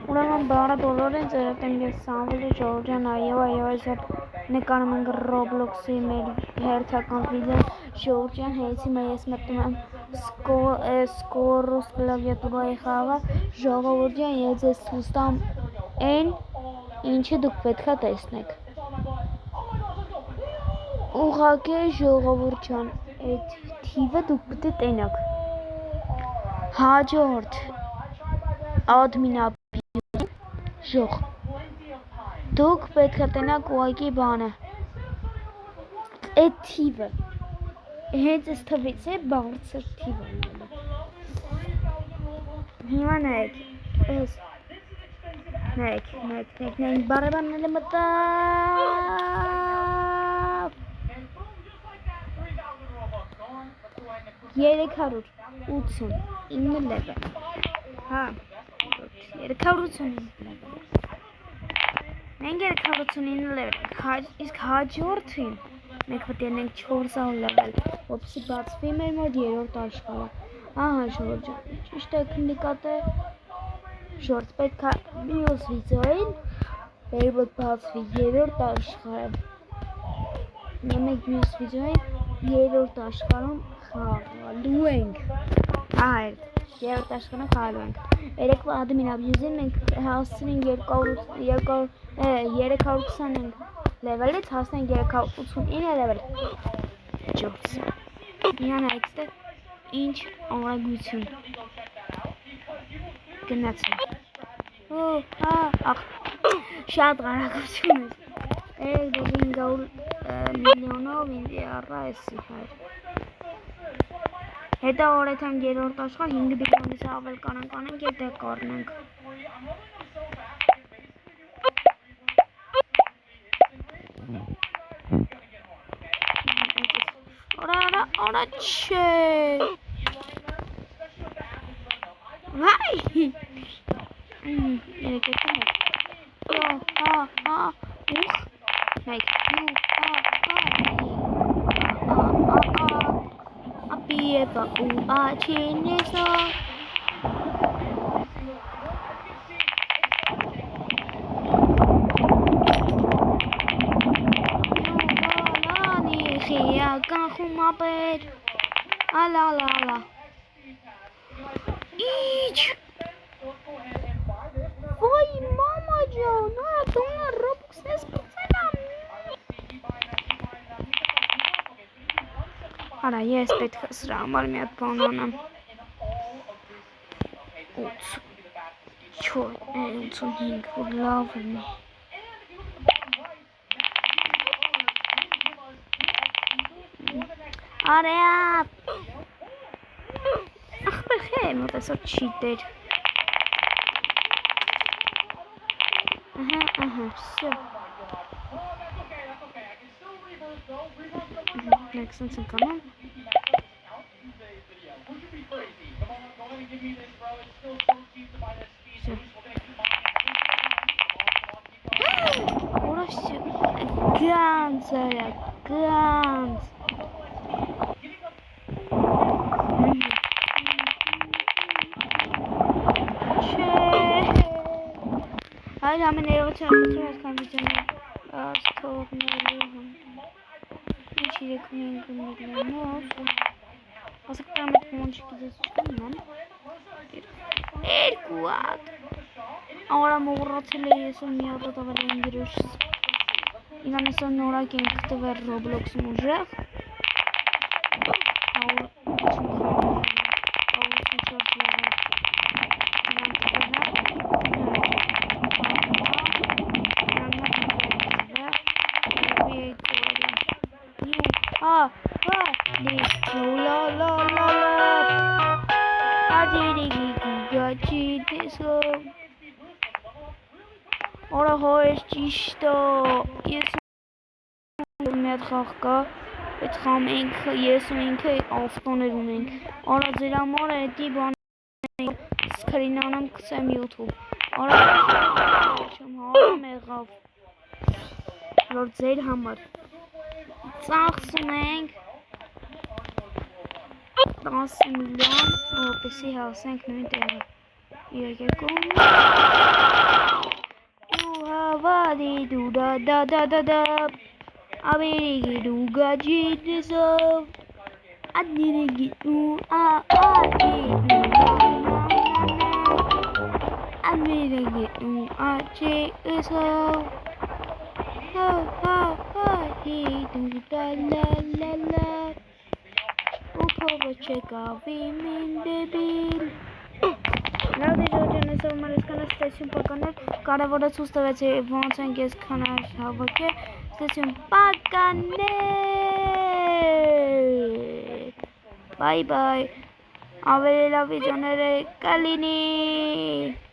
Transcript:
Ուրեմն բարը բոլորին ձերդ եմ ես Սամվելի Ժողովյան այո այսօր նկարում ենք Roblox-ի մեր հերթական վիդեոն Ժողովյան հետի ես մտնում եմ Scorus կլավիատուրայի խաղը Ժողովյան ես ես ցույց տամ այն ինչը դուք պետք է տեսնեք Ուղղակի ժողովուրդ ջան այդ թիվը դուք պետք է տենաք հաջորդ admin Ժող դուք պետք է տնակ ուղղակի բանը այդ թիվը հենց այս թվից է բարձր թիվը հիմա նայեք այս նայեք բարեբանները մտավ 389 level հա 389 level մենք 389 level իսկ հաջորդին մենք պետք է ունենք 400 level որպեսզի բացվի մեր մոտ երրորդ աշխարհը ահա Ժորժ ճիշտ է քննիկատ է Ժորժ պետք է մյուս վիդեոին մեր մոտ բացվի երրորդ աշխարհը մենք մյուս վիդեոին երրորդ աշխարհում խաղալու ենք ահա երրորդ աշխարհում խաղալու ենք երեկվա admin abuse-ին մենք հասցնենք 325 level-ից հասնենք 389 level Ժորժ Իան այստեղ ինչ ամրագություն գնացին շատ արագություն է 500 միլիոնով ինձ առա էսի հայր հետո օրեթան երրորդ աշխարհ 5 միլիոնից ավել կանանք եթե կառնենք Ora չէ Վայ Երեկետում եք Նայք Ապիեպա ու աչինեսո Խիական խումապեր Ալալալա Իչ Վայ մամա ջան Դոնա Roblox-ն ես պծել Արա ես պետք է սրա համար մի հատ բան անեմ 85 որ լավ ունի Արեա Ախպեր խե մոտ այսօր չիտեր Ահա, всё Մենք սենց ենք անում Ուրա всё Գանց արա, գանց Հայր համեն ներողություն ապրություն այսքան վիդեոներ ասքողնելու Ինչ իրեքում ենք միլիոնով Ասակ պրամետ մոնչի գիզես ուշկանում Երկու ատ Արա մողրացել է ես ու մի ատատ ավել են գրուշս Ինան ես ու նորակ ենք կտվեր Roblox-ում ուժեղ Արա հոյես ճիշտ ես մի հատ խաղ կա այդ խամ ես ու ինքը ավտոներ ունենք Արա ձեր համար էդի բան սկրին անեմ կսեմ YouTube Արա հարամ եղավ որ ձեր համար ծախսում ենք 10 միլիոն որպեսի հասենք նույն տեղը Երկում da. Abiri duga jidisov. Adiri du a Adiri du a jidisov. He do da la. Ukovo cheka vimin debil. Լավ դիժոջենը սովորմարս կանաչ ստեցյուն պականներ կարևորը ցույց տվեց ոնց են ես քանար հավաքել ստեցյուն պականներ Bye bye ավելի լավ վիդեոներ կլինի